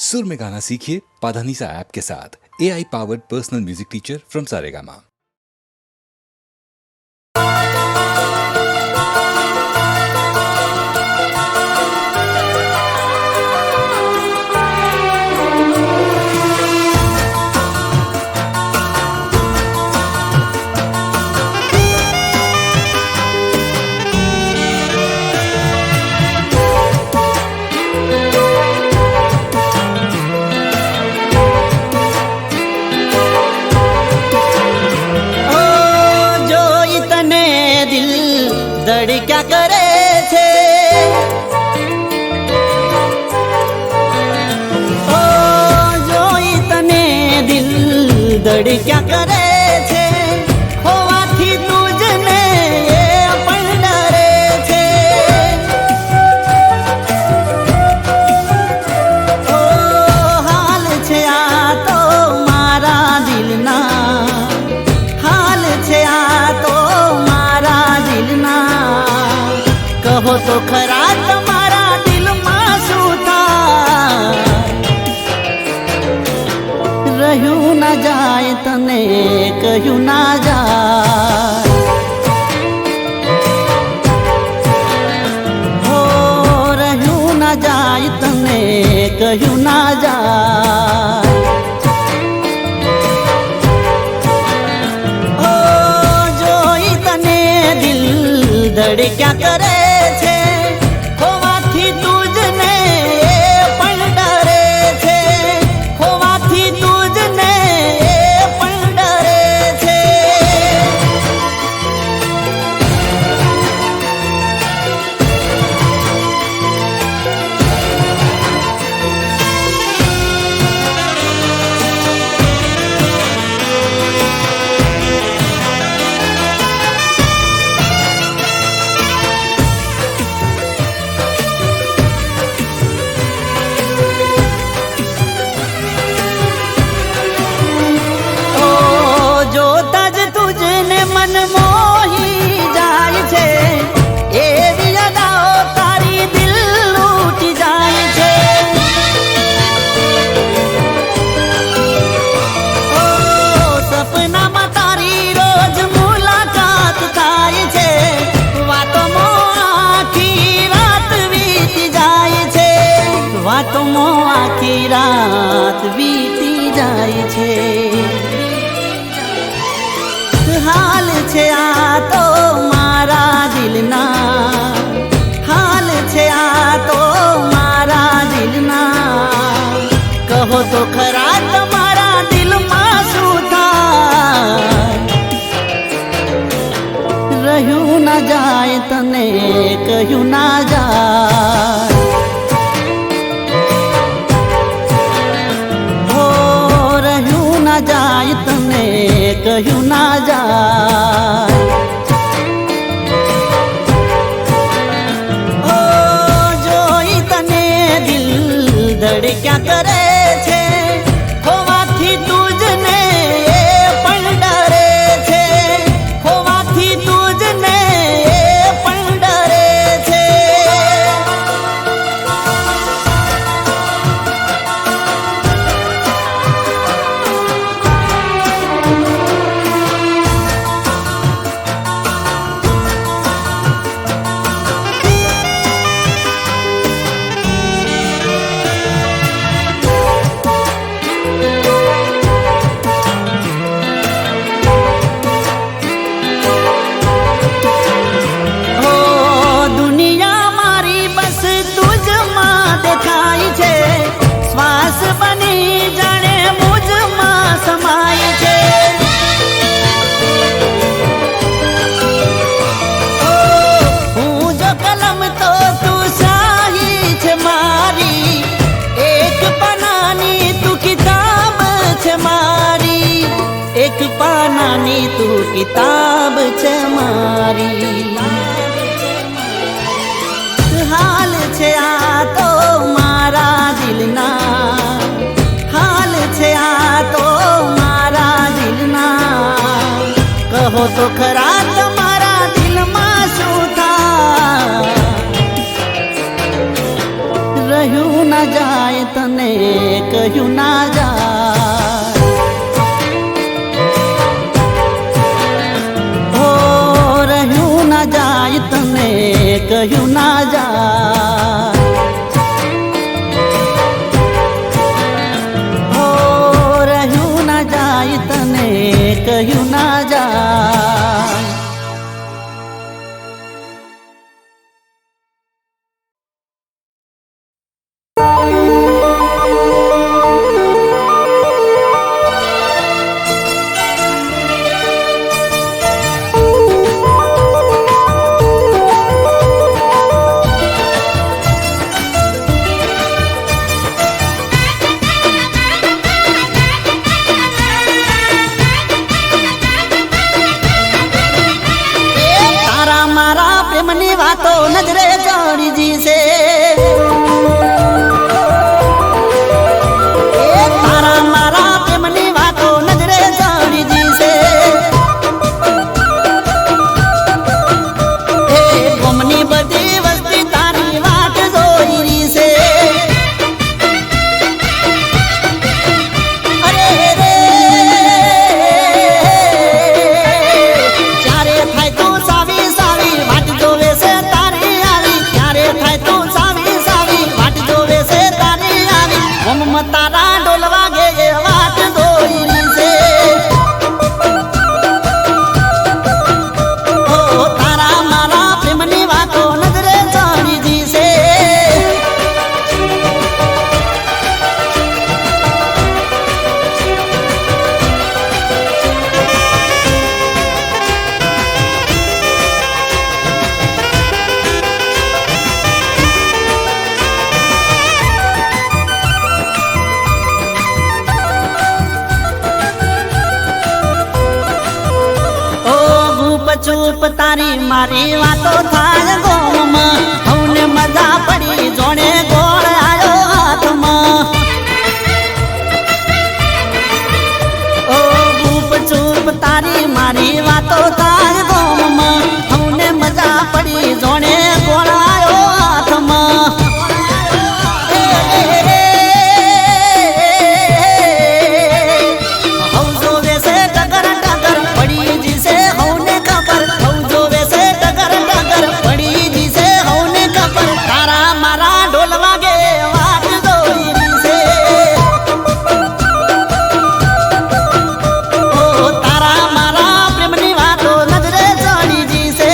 सुर में गाना सीखिए पाधानीसा ऐप के साथ। AI powered personal music teacher from Saregama. क्या करे छे ओ जोई तने दिल दड़ी क्या करे छे होवाथी तुझने पण डरे छे ओ हाल छे आ तो मारा दिलना हाल छे आ तो मारा दिलना कहो तो खरा तमारा दिल में शू थाय रहू न जाए तने कहू ना जाए हो रहू न जाए तने कहू ना जाए हो जोई तने दिल दड़ क्या करे वातों आखी रात बीती जाए छे हाल छे आ तो मारा दिलना हाल छे आ तो मारा दिलना कहो तो खरा तमारा दिल में शू थाय रहू न जाए तने कहू ना जाए जाए तने कहू ना जाए ओ जोई तने दिल दड़ क्या करे छे होवाथी तुझने पण डरे छे होवाथी तुझने पण डरे छे एक पानानी तू किताब छे मारी हाल छे आ तो मारा दिलना हाल छे आ तो मारा दिलना कहो तो खरा तमारा दिल में शू थाय रहू न जाए तने કહ્યું ના જાય હો રહ્યું ના જાય તને કહ્યું ના જાય હો રહ્યું ના જાય તને કહ્યું ના જાય પ્રેમની વાતો નજરે ચડી જીશે તારા મારા પ્રેમની વાતો નજરે ચડી જીશે ગમની બધી વસ્તી તારી વાટ જોઈ રહી છે અરે રે ચારે થાય તું સાવી સાવી વાટ જોવે છે તારી આવી ક્યારે થાય તું સાવી સાવી વાટ જોવે છે તારી આવી હમ તારા ઢોલ વાગે એ વાટ જોઈ રહી છે ઓ તારા મારા પ્રેમની વાતો નજરે ચડી જશે ચૂપ તારી મારી વાતો થાય ગોમાં હવને મજા પડી જોડે ગોળ આવ્યો હાથમાં ઓ ગુપ ચૂપ તારી મારી વાતો થાય ગોમાં હવને મજા પડી જોડે ગોળ આવ્યો હાથમાં હવ જોવે છે ટગર ટગર પડી જશે હવને ખબર હવ જોવે છે ટગર ટગર પડી જશે હવને ખબર તારા મારા ઢોલ વાગે વાટ જોઈ રહી છે ઓ તારા મારા પ્રેમની વાતો નજરે ચડી જશે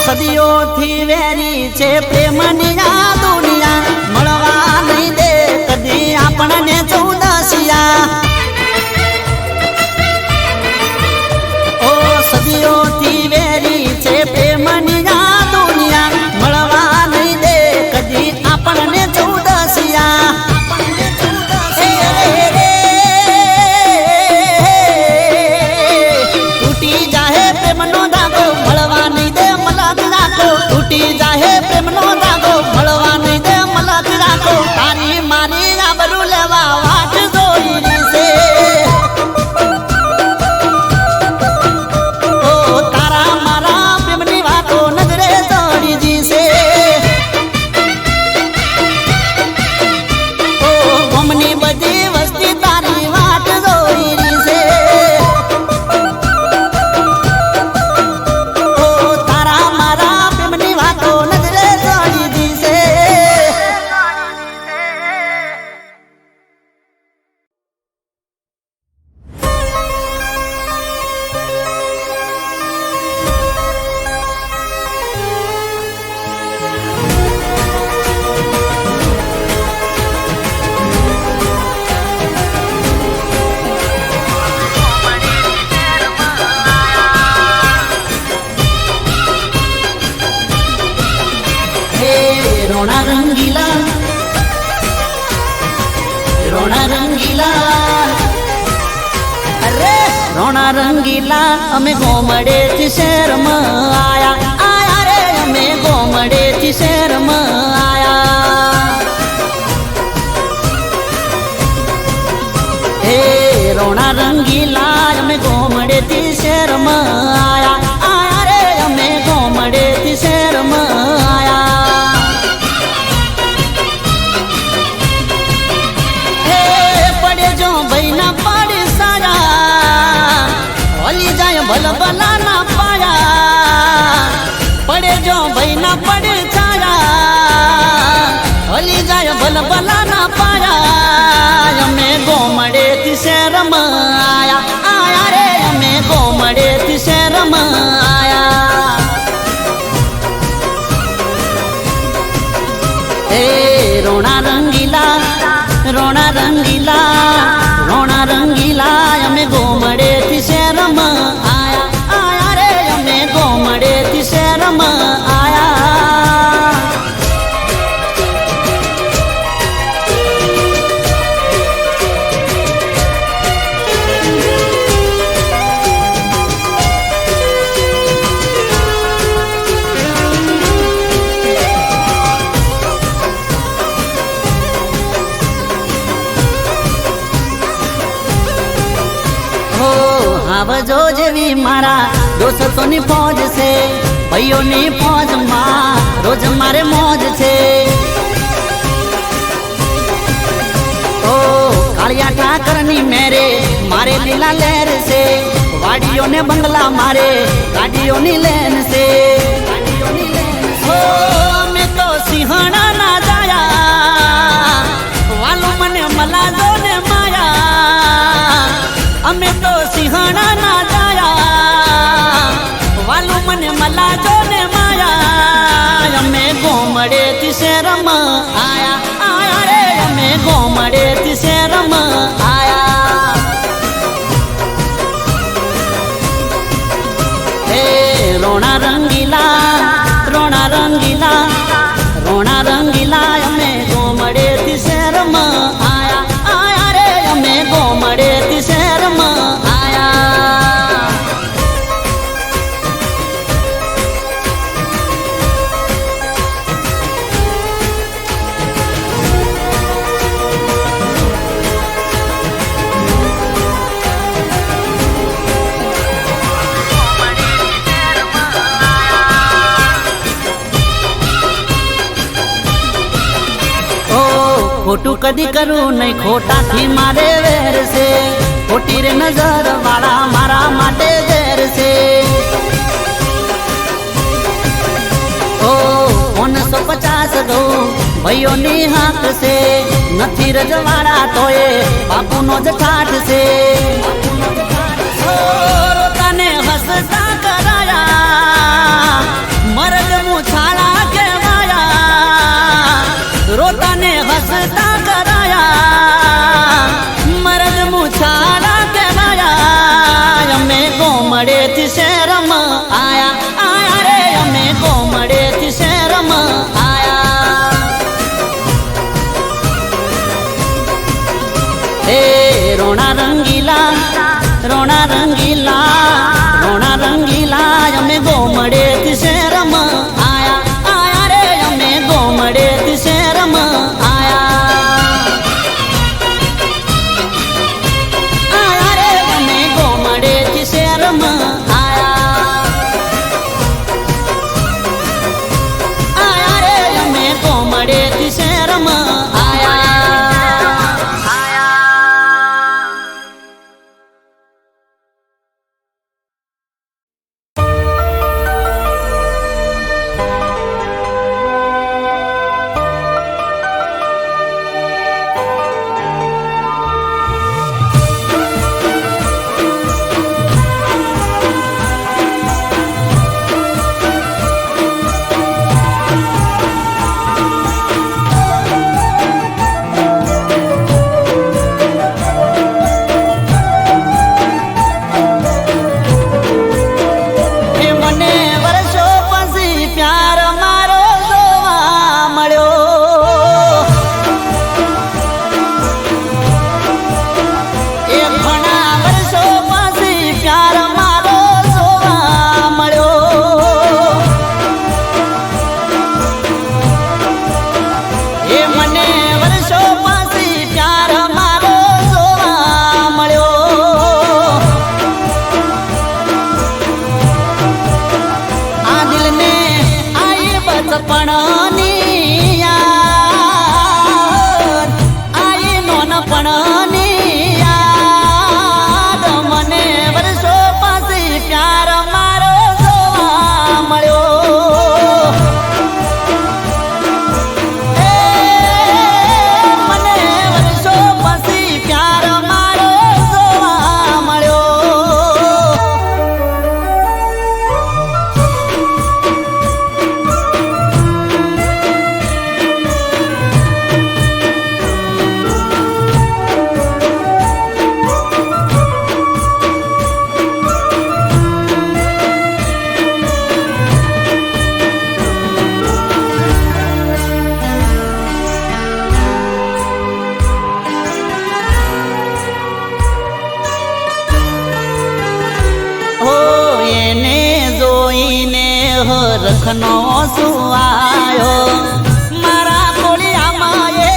સદીઓથી વેરી છે પ્રેમની આ દુનિયા મળવા નહીં દે કદી આપણને ચૌદસિયા ઓ સદીઓથી વેરી છે પ્રેમની આ દુનિયા મળવા નહીં દે કદી આપણને ચૌદસિયા તૂટી જાહે પ્રેમનો ધાગો મળવા નહીં દે તૂટી જાહે પ્રેમનો ધાગો મળવા નહીં દે મલક રાખો તારી મારી આબરૂ લેવા વાટ જોઈ રહી છે ઓ તારા મારા પ્રેમની વાતો નજરે ચડી જશે ઓ ગમની બધી વસ્તી તારી વાટ જોઈ રહી છે ઓ તારા મારા પ્રેમની વાતો નજરે ચડી જશે રોણા રંગીલા રોણા રંગીલા અરે રોણા રંગીલા અમે ગોમડેથી શહેરમાં આયા આયા રે અમે ગોમડેથી શહેરમાં આયા હે રોણા રંગીલા અમે ગોમડેથી શહેરમાં આયા આયા રે અમે ગોમડેથી શહેરમાં આયા હે પડે જો ભાઈના પાડે સારા ઓલી જાય ભલભલા ના પાયા પડે જો ભાઈના પડે સારા ઓલી જાય ભલભલા ના પાયા અમે ગોમડેથી શહેરમાં આયા આયા રે અમે ગોમડેથી શહેરમાં આયા હે રોણા રંગીલા રોણા રંગીલા રોણા રંગીલા અમે ગોમડેથી શહેરમાં આયા આયા રે અમે ગોમડેથી શહેરમાં આયા આવજો જેવી મારા દોસ્તોની ફોજ છે ભાઈઓની ફોજમાં રોજ મારે મોજ છે ઓ કાળિયા ઠાકરની મેરે મારે લીલા લહેર છે વાડીઓને બંગલા મારે ગાડીઓની લેન છે ઓ અમે તો સિંહણા ના જાયા વાલો મને મલાજો ને માયા અમે તો સિંહણા ના જાયા વાલું મને મલાજો ને માયા અમે ગોમડેથી શહેરમાં આયા આયા રે અમે ગોમડેથી શહેરમાં આયા હે રોણા રંગીલા રોણા રંગીલા રોણા રંગીલા અમે ગોમડેથી શહેરમાં આયા આયા રે અમે ગોમડેથી શહેરમાં આયા ખોટું કદી કરું નહીં ખોટાથી મારે વેર છે ખોટી રે નજર વાળા મારા માટે ઝેર છે ઓ 150 દઉં ભાઈઓની હાથ છે નથી રજવાડા તોય બાપુનો જ ઠાઠ છે તને હસતા કરાયા મરદ મુછાળા કેવાયા રોતાને હસતા કરાયા મરદ મુછાળા કેવાયા અમે ગોમડેથી શહેરમાં આયા આયા રે અમે ગોમડેથી શહેરમાં આયા હે રોણા રંગીલા રોણા રંગીલા રોણા રંગીલા અમે ગોમડેથી શહેરમાં આયા આયા રે અમે ગોમડેથી શહેરમાં આયા આયા રે અમે ગોમડેથી શહેરમાં આયા રખનો સુવાયો મારા કોળિયામાં એ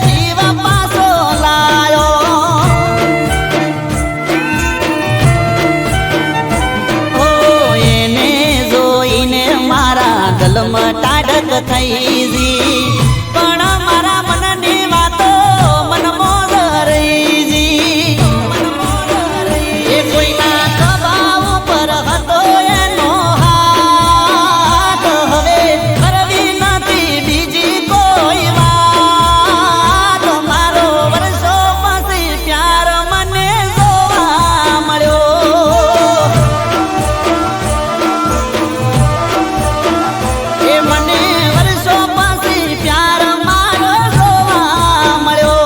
જીવ પાછો લાયો ઓ એને જોઈને મારા ગલમાં ટાઢક થઈ જી પણ મારા મનની વાતો મનમાં રહી જી એ કોઈના સ્વભાવ પર હતો એનો હાથ હવે કરવી નથી બીજી કોઈ વાત મારો વર્ષો પછી પ્યાર મને જોવા મળ્યો એ મને વર્ષો પછી પ્યાર મારો જોવા મળ્યો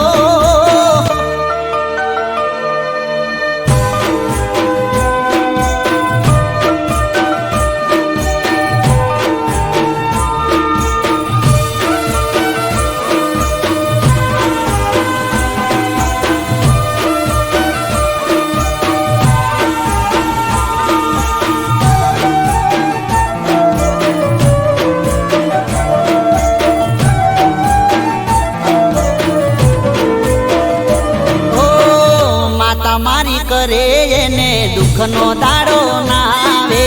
ઓ માતા મારી કરે એને દુઃખનો દાડો ના આવે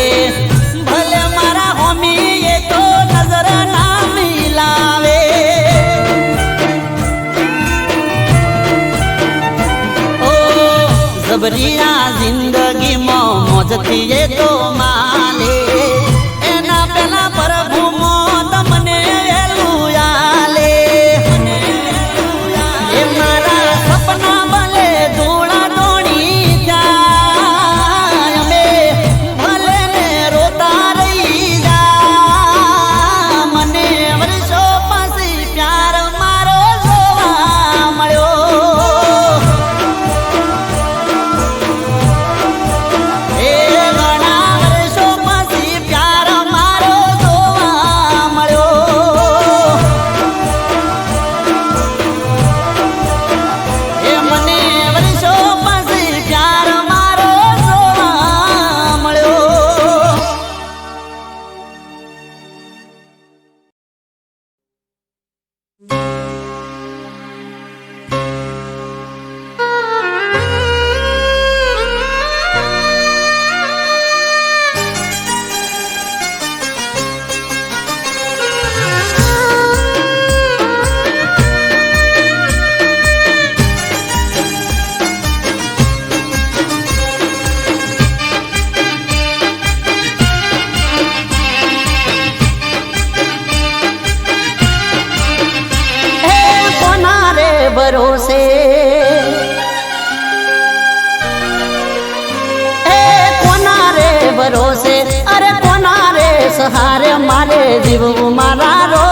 ભલે મારા હોમી એ તો નજર ના મિલાવે ઓ જબરિયા જિંદગીમાં મોજથી એ તો માલે એના પેલા પ્રભુમો તમને વેલું આલે એ મારા સપના ભલે ધૂળા ધોણી જાય અમે ભલે ને રોતા રહી જા મને વર્ષો પછી પ્યાર મારો જોવા મળ્યો એ ઘણા વર્ષો પછી પ્યાર મારો જોવા મળ્યો એ મને વર્ષો પછી પ્યાર મારો જોવા મળ્યો હે કોના રે ભરોસે હે કોના રે ભરોસે અરે કોના રે સહારે મારે જીવવું મારા રો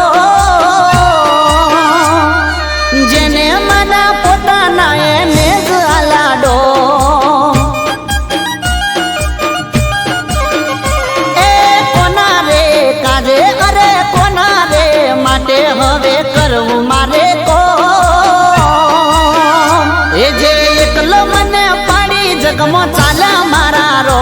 જેને મને પોતાના એને જ આલાડો એ કોના રે કાજે અરે કોના રે માટે હવે કરવું મારે કો એ જે એકલો મને પાડી જગમાં ચાલે મારા રો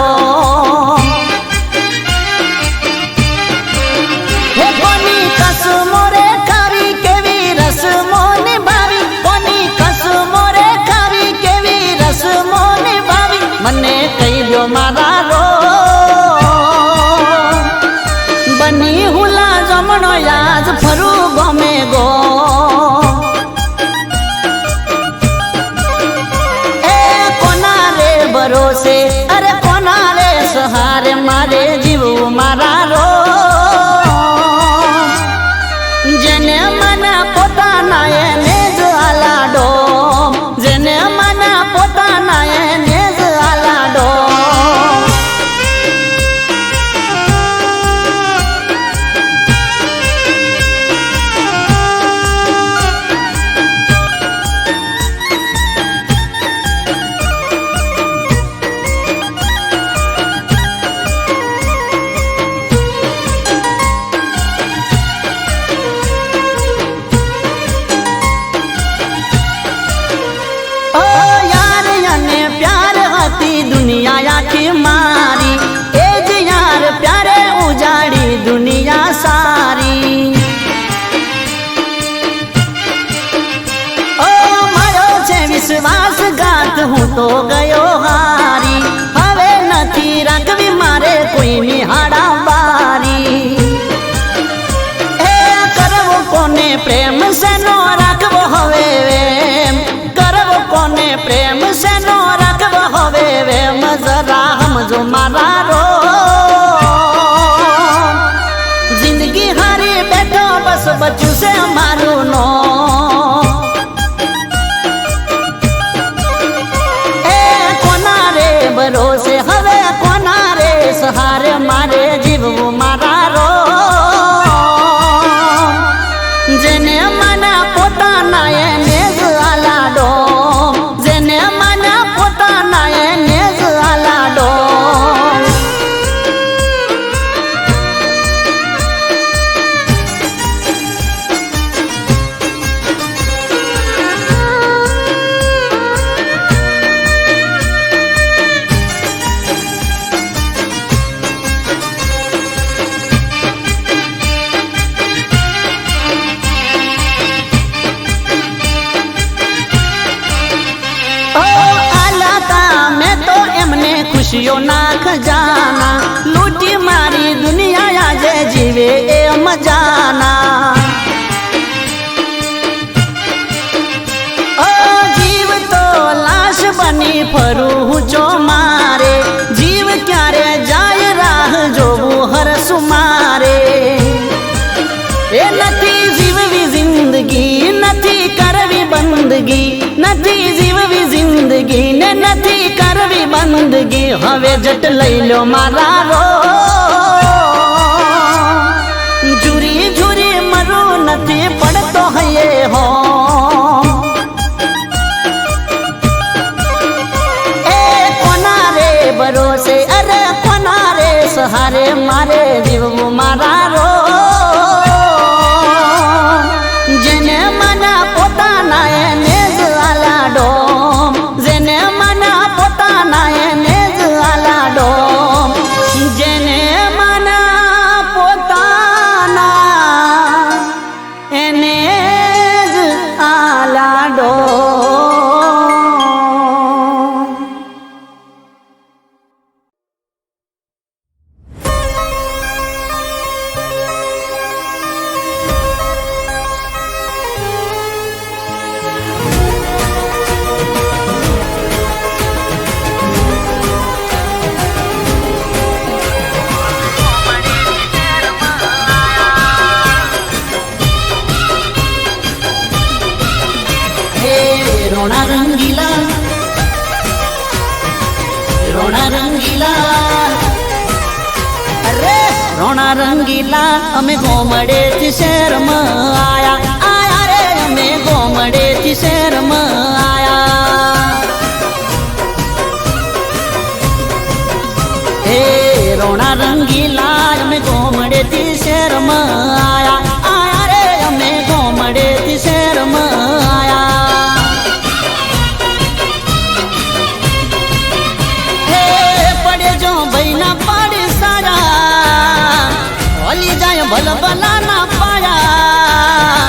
હે કોની કસમો રે ખાવી કેવી રસમો નિભાવી કોની કસમો રે ખાવી કેવી રસમો નિભાવી મને કહી દો મારા રો બની હુલા જમણો યાદ ફરું ગમે ગો એ કોના રે ભરોસે અરે કોના રે સહારે મારે જીવવું મારા રો જેને મને પોતાના એને જ આલાડો જેને મને પોતાના એને જ આલાડો ધંધો ગયો હારી, હવે નથી રાખવી મારે કોઈની હાડાબારી. એ કરવો કોને પ્રેમ સેનો રાખવો હવે વેમ, કરવો કોને પ્રેમ સેનો રાખવો હવે વેમ, જરા સમજો મારા રો. જિંદગી હારી બેઠો બસ બચ્યું છે મારું નો. એ કોના રે ભરોસે હવે કોના રે સહારે મારે જીવવું મારા રો. જેને માના પોતાના એને જ આલાડો, જેને માના પોતાના એને જ આલાડો. ખુશીઓ ના ખજાના લૂંટી મારી દુનિયા આજે જીવે એ મજાના. ઓ જીવ તો લાશ બની ફરું હું જો મારે, જીવ ક્યારે જાય રાહ જોવું હરસુ મારે. એ નથી જીવવી જિંદગી નથી કરવી બંદગી, નથી જીવવી જિંદગી ને નથી કરવી બંદગી. હવે જટ લઈ લો મારા રો, ઝુરી ઝુરી મરું નથી પડતો હૈયે હો. એ કોના રે ભરોસે અરે કોના રે સહારે મારે જીવવું મારા રો. જેને મના પોતાના એને જ આલાડો, જેને મના પોતાના એને જ આલાડો, જેને મના પોતાના એને જ આલાડો. રોણા રંગીલા, રોણા રંગીલા, અરે રોણા રંગીલા અમે ગોમડે થી શહેરમાં આયા, આયા રે અમે ગોમડે થી શહેરમાં આયા. હે રોણા રંગીલા અમે ગોમડે થી શહેરમાં આયા, આયા રે અમે ગોમડે થી શહેરમાં આયા. ભલભલા ના પાયા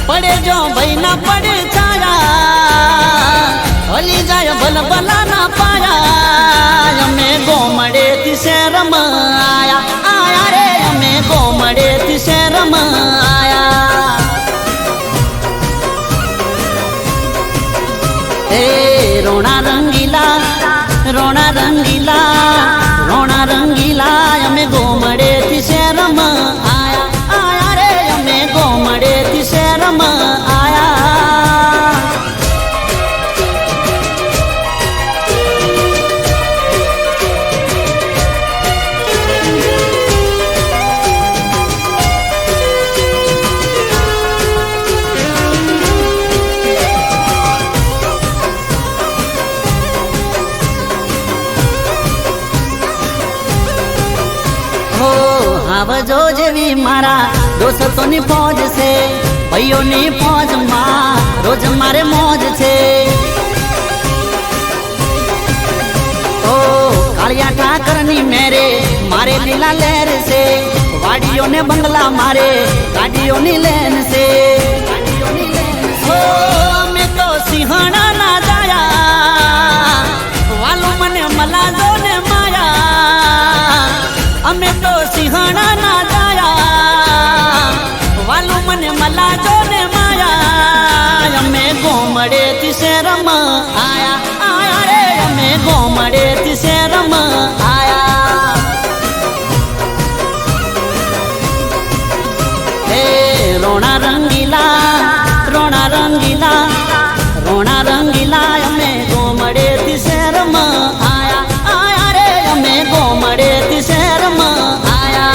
પડે જો ભાઈ ના પડે છાયા, હલી જાય ભલભલા ના પાયા. અમે ગોમડે થી શહેરમાં આયા, આયા રે અમે ગોમડે થી શહેરમાં આયા. એ રોણા રંગીલા, રોણા રંગીલા, રોણા રંગીલા અમે ગોમડે થી શહેરમાં આયા, આયા રે અમે ગોમડે થી શહેરમાં આયા. આવજો જેવી મારા દોસ્તોની ફોજ છે, ભાઈઓની ફોજમાં રોજ મારે મોજ છે. ઓ કાળિયા ઠાકરની મેરે મારે લીલા લહેર છે, વાડીઓને બંગલા મારે ગાડીઓની લેન છે. ઓ અમે તો સિંહણા ના જાયા મલાજો ને માયા અમે તો સિંહણા ના જાયા વાલું મને મલાજો ને માયા અમે ગોમડે થી શેરમ આયા આયા રે અમે ગોમડે થી શેરમ આયા હે રોણા રંગીલા રોણા રંગીલા રોણા રંગીલા અમે ગોમડે થી શેરમ આયા આયા રે અમે ગોમડે થી શેરમ આયા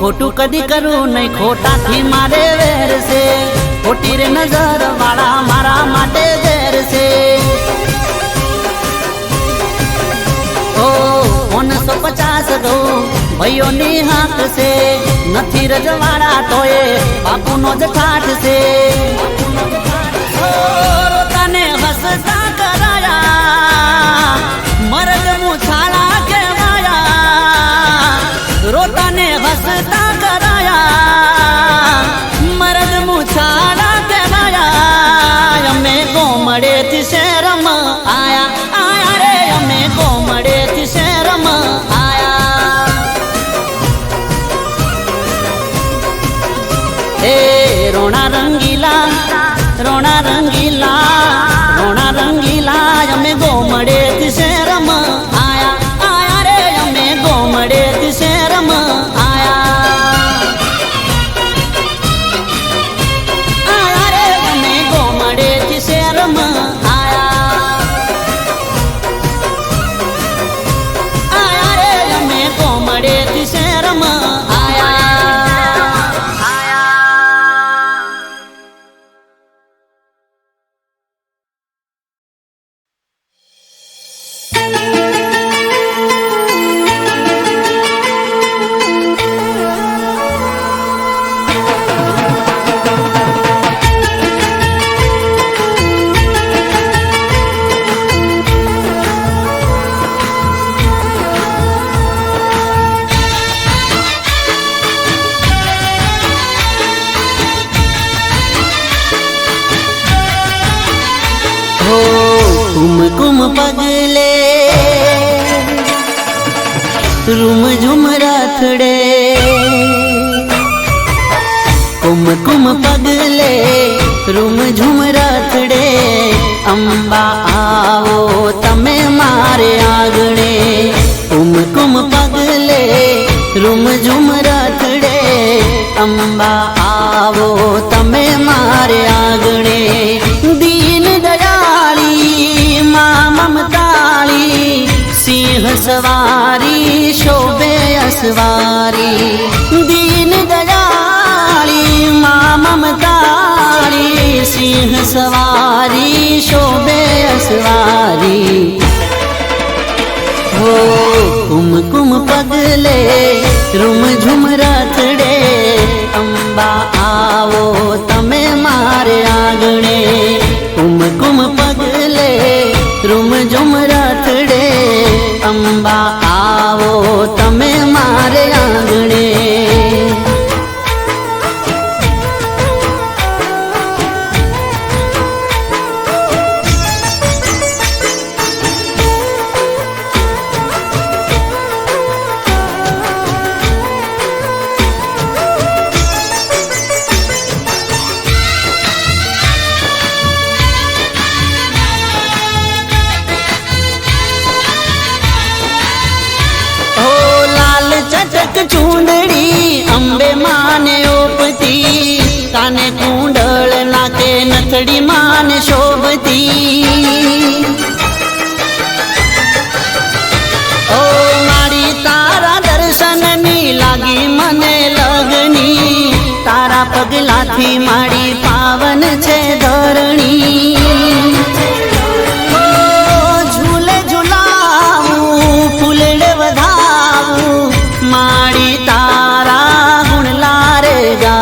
ખોટું કદી કરું નહીં ખોટાથી મારે વેર છે ખોટી રે નજર વાળા મારા માટે ઝેર છે ઓ 150 ગૌ ભાઈઓની હાથ છે નથી રજવાડા તોય બાપુનો જ ઠાઠ છે તને હસતા કરાયા મરદ મુછાળા કેવાયા રોતાને હસતા કરાયા મરદ મુછાળા કહેવાયા અમે ગોમડે થી શેરમ આયા આયા રે અમે ગોમડે થી શેરમ આયા એ રોણા રંગીલા રોણા રંગીલા રોણા રંગીલા અમે ગોમડે થી શેરમ આયા આયા રે અમે ગોમડે થી શેરમ कुम पगले रूम झुम राथड़े कुम पगले रूम झुम राथड़े अंबा आवो तमे मारे आगणे कुम पगले रूम झुम राथड़े अंबा आवो तमे मारे आगणे दीन दयाली ममताली सिंह सवारी शोभे असवारी दीन दयाली ममताली सिंह सवारी शोभे असवारी हो कुम पगले रूम झुम राथड़े अंबा आवो तमे मारे आंगणे कुम पगले रूम झुम राथड़े अंबा आवो तमे मारे आंगणे चूंदड़ी अंबे माने ओपती काने कुंडल नाके नथड़ी माने शोभती ओ मारी तारा दर्शन नी लागी मने लगनी तारा पगला थी मारी पावन छे धरणी झूले झूलाऊ फूलड़े वधाऊ माड़ी तारा गुण लारे गा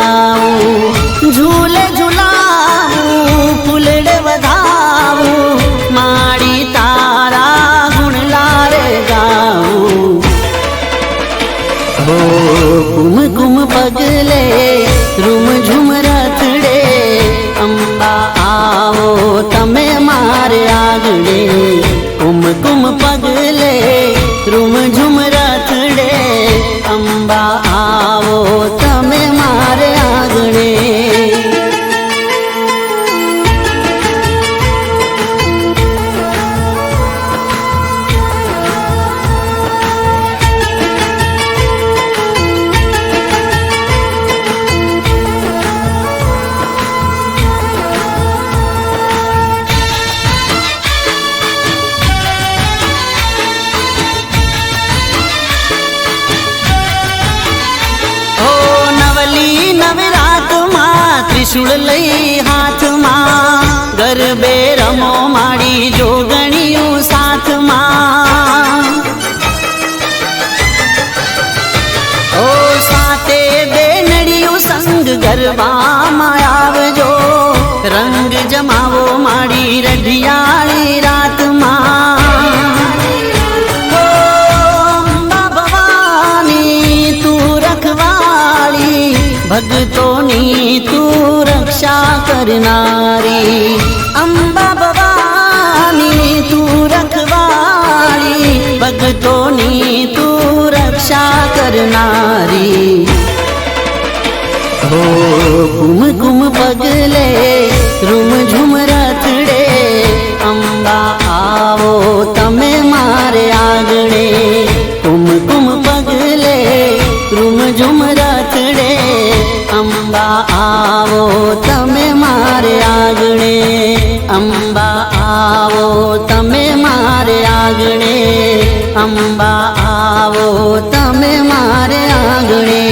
ત્રિશુળ લઈ હાથમાં ગરબે રમો માડી જોગણિયું સાથમાં ઓ સાતે બેનડિયું સંગ ગરબામાં આવજો રંગ જમાવો માડી રઢિયાળી રાતમાં ઓ અંબા ભવાની તું રખવાળી ભક્તોની તું રક્ષા કરનારી અંબા ભવાની તું રખવાળી ભક્તોની તું રક્ષા કરનારી હો કુમ કુમ પગલે રૂમ ઝુમ રથડે અંબા આવો તમે મારે આગળે કુમ કુમ પગલે રૂમ ઝુમ રથડે અંબા આવો તમે મારે આગળે અંબા આવો તમે મારે આગળે અંબા આવો તમે મારે આગળે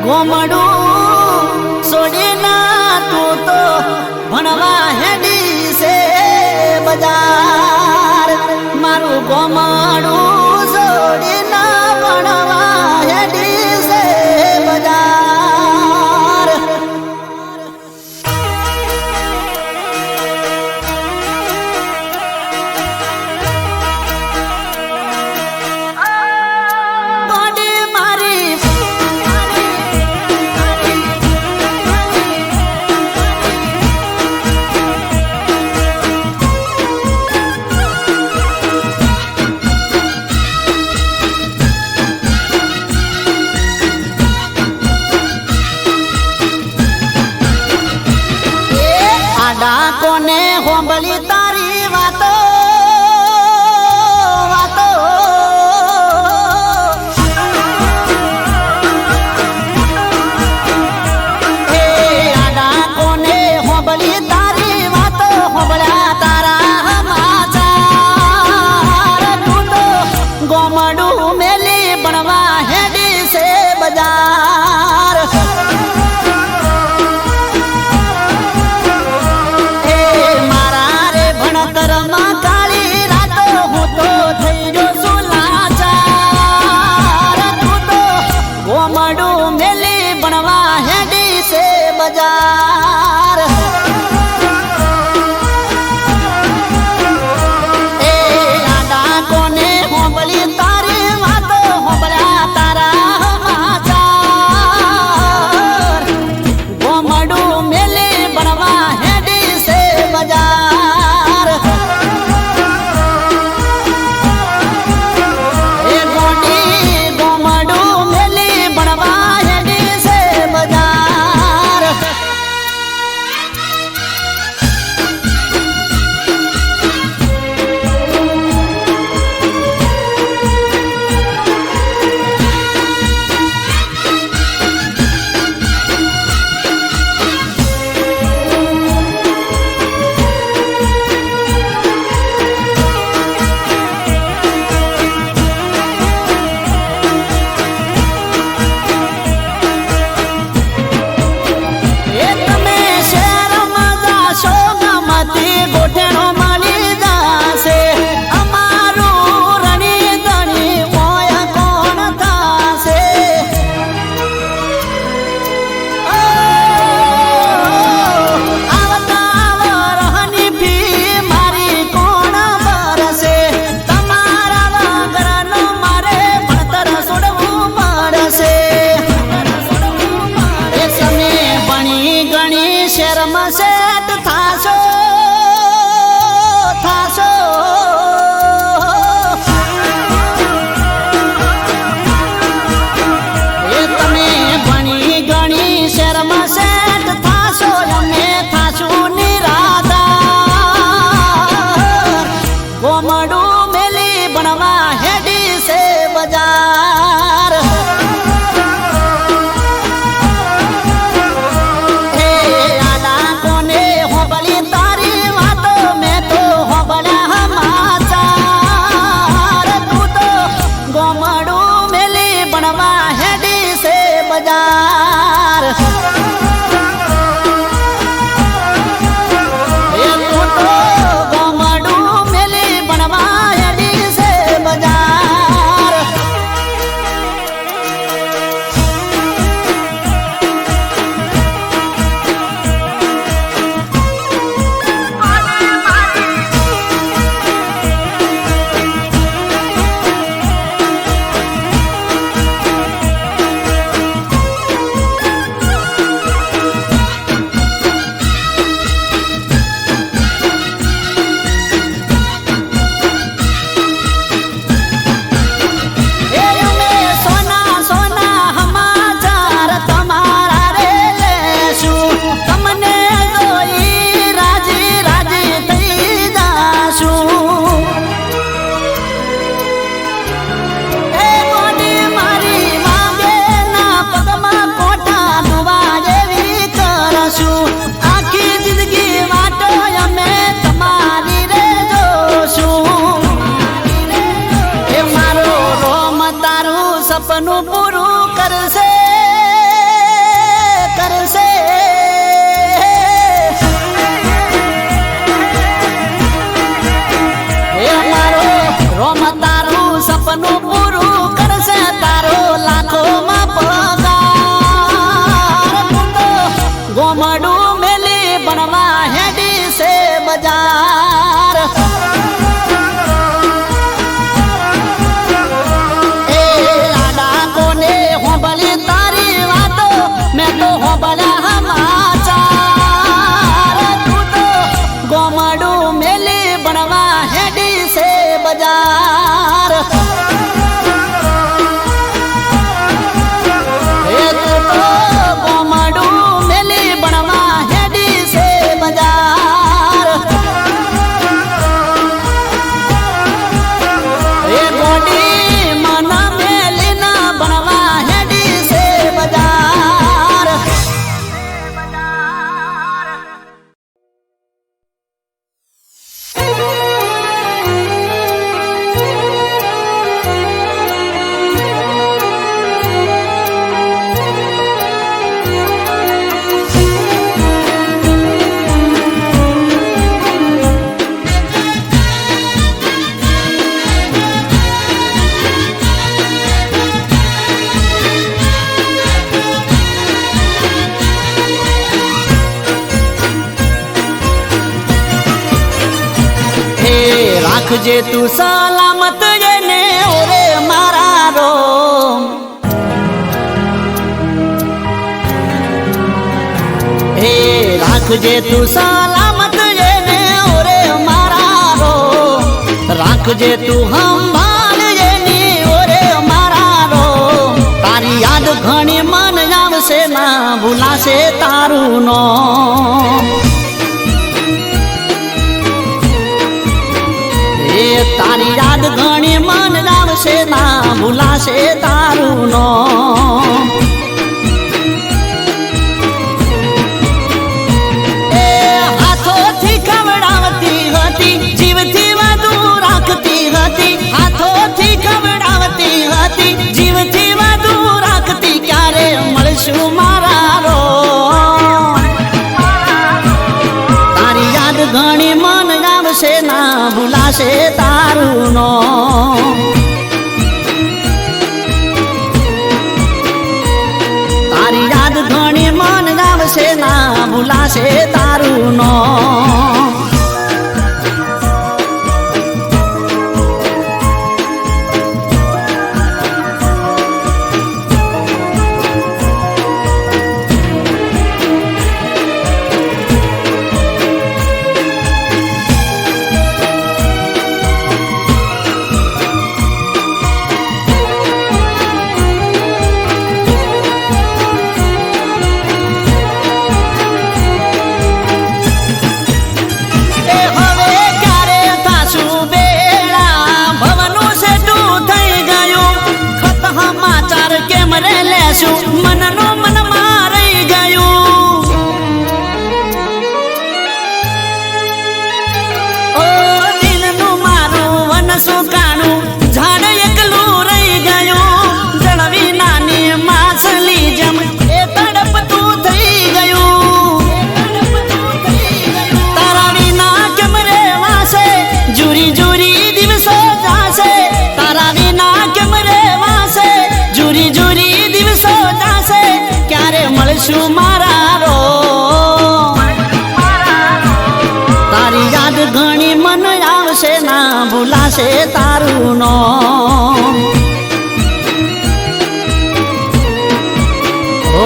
ગોમડું છોડીના તું તો ભણવા હેડી છે બજાર મારું ગોમડું છોડીના ભણવા હેડી છે બજાર કોને હોંભળી તારી વાતો વાતો હે આડા કોને હોંભળી તારી વાતો હોંભળ્યા તારા સમાચાર તું તો ગોમડું મેલી ભણવા હેડી છે બજાર બજાર એ આડા કોને હોંભળી તારી વાતો હોંભળ્યા તારા સપનું પૂરું કરશે કરશે એ મારો રોમ તારું સપનું પૂરું કરશે તારો લાખોમાં પગાર તું તો ગોમડું મેલી બનવા હેડી છે બજાર એ આડા કોને હોબલી તારી વાતો મેં તો હોબલ્યા સમાચાર તું તો ગોમડું મેલી બનવા હેડી છે બજાર એ તું તો ગોમડું મેલી બનવા હેડી છે બજાર એ ગોડી મન મેલી ના બનવા હેડી છે બજાર રાખજે તું સલામત એને ઓરે મારા રોમ હે રાખજે તું સલામત એને ઓરે મારા રોમ રાખજે તું સંભાળ એની ઓરે મારા રોમ તારી યાદ ઘણી મન આવશે ના ભૂલાશે તારું નામ તારી યાદ ઘણી મન આવશે ના ભૂલાશે તારું નામ એ હાથોથી ખવડાવતી હતી જીવથી વધુ રાખતી હતી હાથોથી ખવડાવતી હતી જીવથી વધુ રાખતી ક્યારે મળશું મારા રો તારી યાદ ઘણી મન આવશે ના ભૂલાશે તારું નામ તારી યાદ ઘણી મન આવશે ના ભૂલાશે તારું નામ મનનું મનમાં રહી ગયું ઓ દિલનું મારું વન સુકાણું ઝાડ એકલું રહી ગયું જળવી નાની માછલી જેમ એ તડપતું થઈ ગયું તારા વિના કેમ રેવાશે જુરી જુરી દિવસો જાશે તારા વિના કેમ રેવાશે જુરી જુરી દિવસો જાશે ક્યારે મળશું મારા રો તારી યાદ ઘણી મન આવશે ના ભૂલાશે તારું નામ ઓ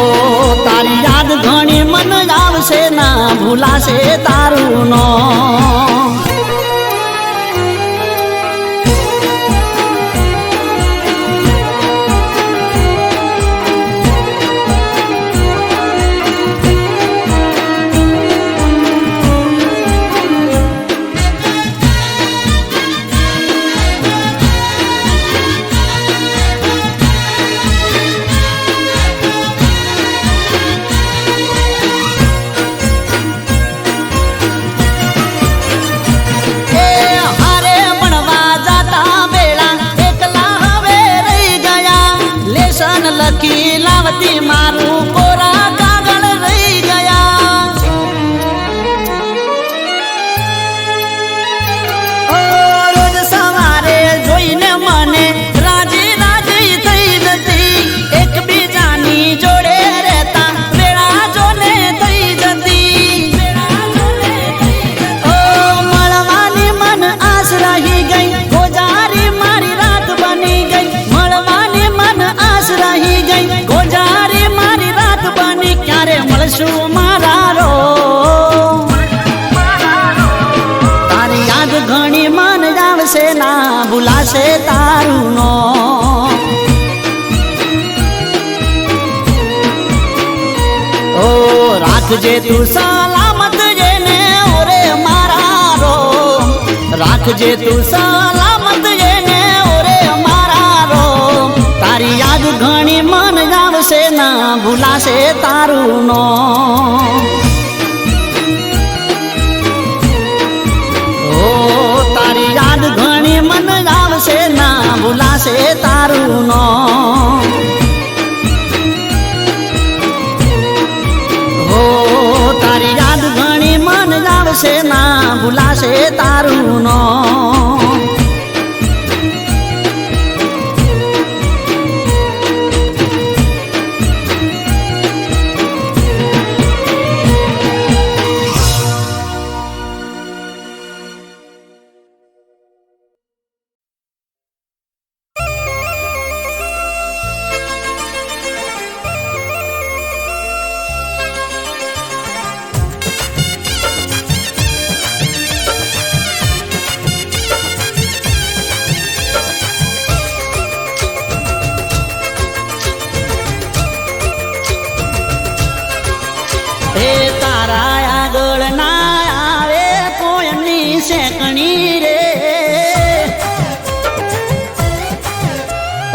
તારી યાદ ઘણી મન આવશે ના ભૂલાશે તારું નામ લખી લાવતી મારું કોરા કાગળ રહી ગયા. ઓ રોજ સવારે જોઈને મને રાજી રાજી થઈ જતી, એકબીજાની જોડે રહેતા વેળા જોને થઈ જતી. ઓ મળવાની મન આસ રહી ગઈ, ગોજારી મારી રાત બની ગઈ. મળવાની મન આસ રહી ગઈ, ગોજારી મારી રાત બની. ક્યારે મળશું મારા રો, તારી યાદ ઘણી મન આવશે, ના ભૂલાશે તારું નો. ઓ રાખજે તું સલામત જેને ઓરે મારા રો, રાખજે તું સલામત જેને ઓરે મારા રો. તારી યાદ ઘણી મન આવશે, ના ભૂલાશે તારું નો. ઓ તારી યાદ ઘણી મન આવશે, ના ભૂલાશે તારું નો. ઓ તારી યાદ ઘણી મન આવશે, ના ભૂલાશે તારું નો. હે તારા આગળ ના આવે કોઈની શેકણી રે,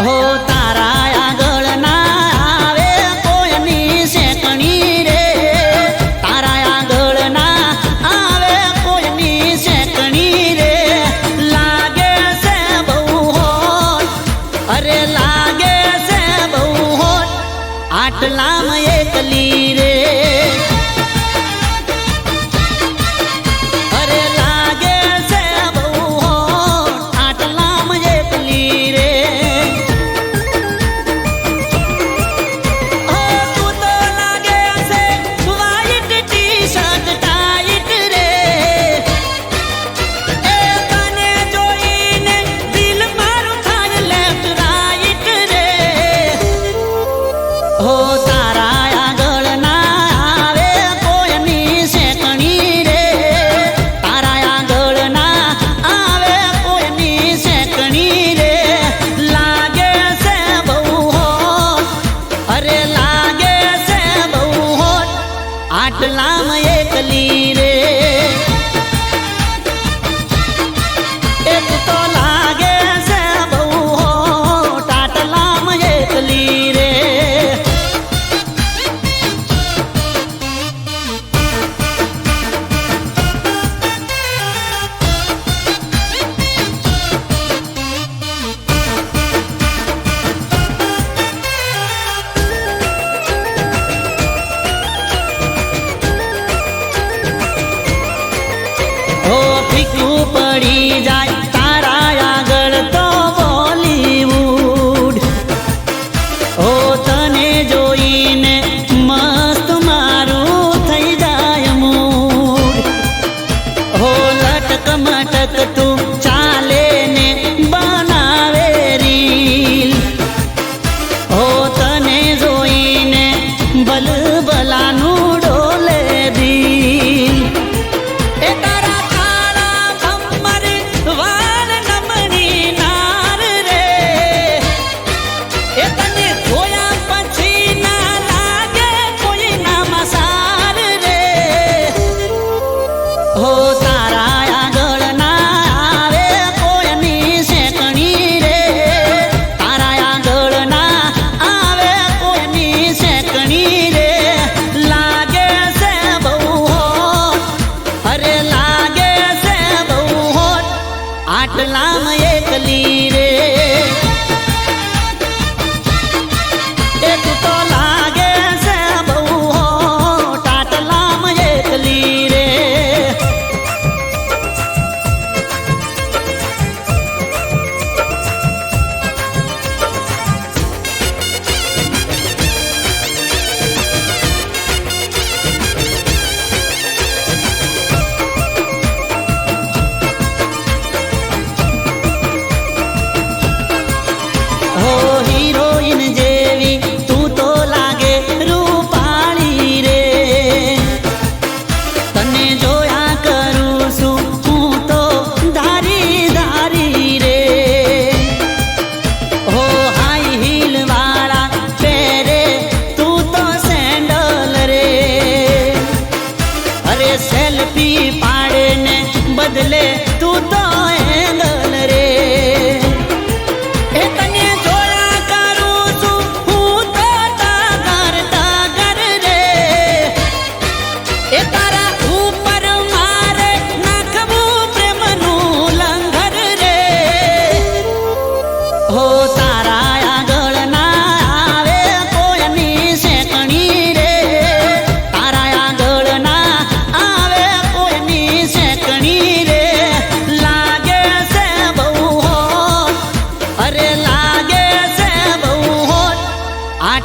હો તારા આગળ ના આવે કોઈની શેકણી રે. તારા આગળ ના આવે કોઈની શેકણી રે. લાગે છે બહુ હોત, અરે લાગે છે બહુ હોત આટલામાં એકલી રે. અરે લાગે છે બહુ હોત આટલામાં એકલી રે. ઓ તું તો લાગે છે વ્હાઈટ ટી-શર્ટ ટાઈટ રે. એ તને જોઈને દિલ મારું થાય લેફ્ટ રાઈટ રે. હો તારા આગળ ના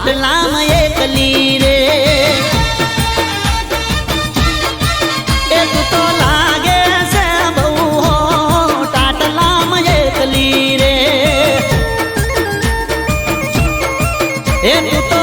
આટલામાં એકલી રે એ તું તો લાગે છે બહુ હોટ આટલામાં એકલી રે એ તું